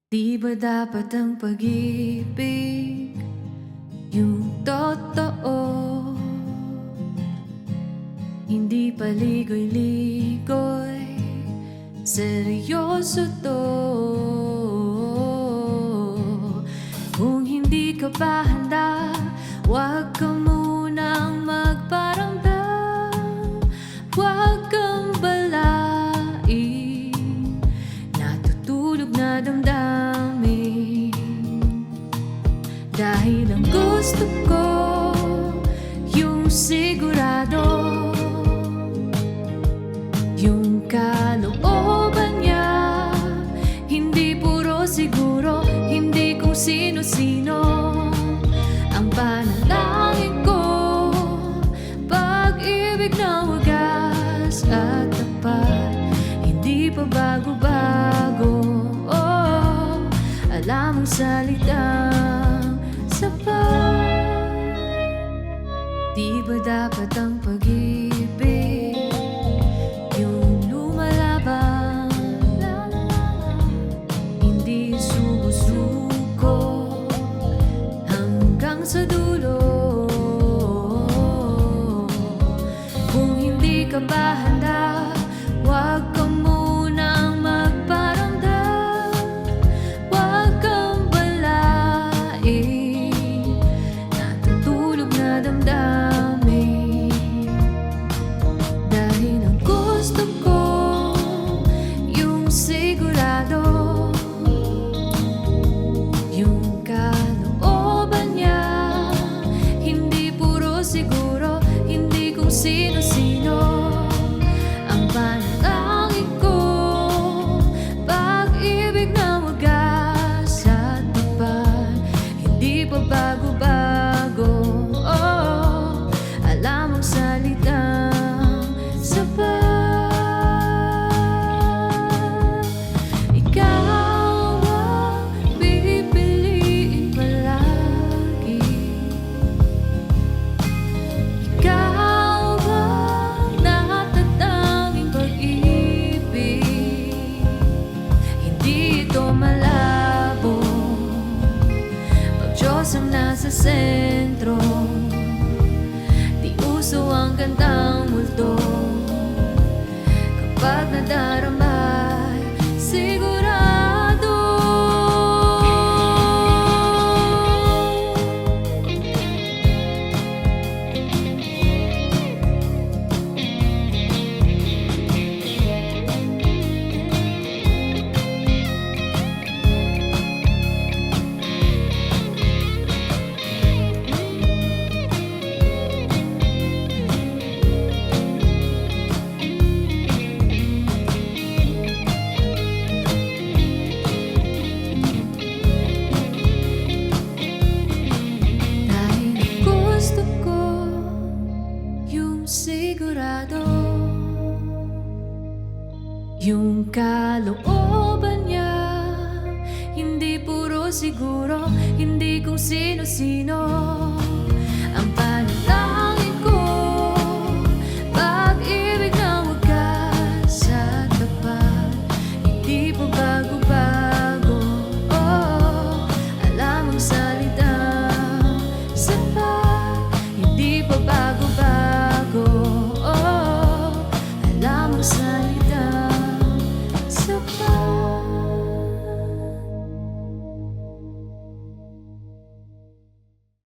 Di ba dapat ang pag-ibig yung totoo? Hindi paligoy-ligoy, seryoso to. Kung hindi ka pa handa, huwag ka munang magparamdam. Huwag kang balain, natutulog na damdamin. Dahil ang gusto ko, yung sigurado, yung kalooban niya. Hindi puro siguro, hindi kung sino-sino. Ang panalangin ko, pag-ibig na wagas at tapat, hindi pa bago-bago. Oh, alam mong salitang sapat. Di ba dapat ang pag-ibig yung lumalabang, hindi sumusuko hanggang sa dulo? Kung hindi ka ba handa, huwag ka munang magparamdam. Huwag kang balain, natutulog na damdamin. Dahil ang gusto ko, yung sigurado, yung kalooban niya. Hindi puro siguro, hindi kung sino-sino. Ang panalangin ko, pag-ibig na wagas at tapat, hindi pa bago-bago. Oh, alam mong salitang sapat. Ikaw ang pipiliin palagi. Ikaw ang natatanging pag-ibig. Hindi ito malabo pag Diyos ang nasa sentro. Di uso ang gandang multo kapag nadarama, sigurado. Dahil ang gusto ko, yung sigurado, yung kalooban niya. Hindi puro siguro, hindi kung sino-sino.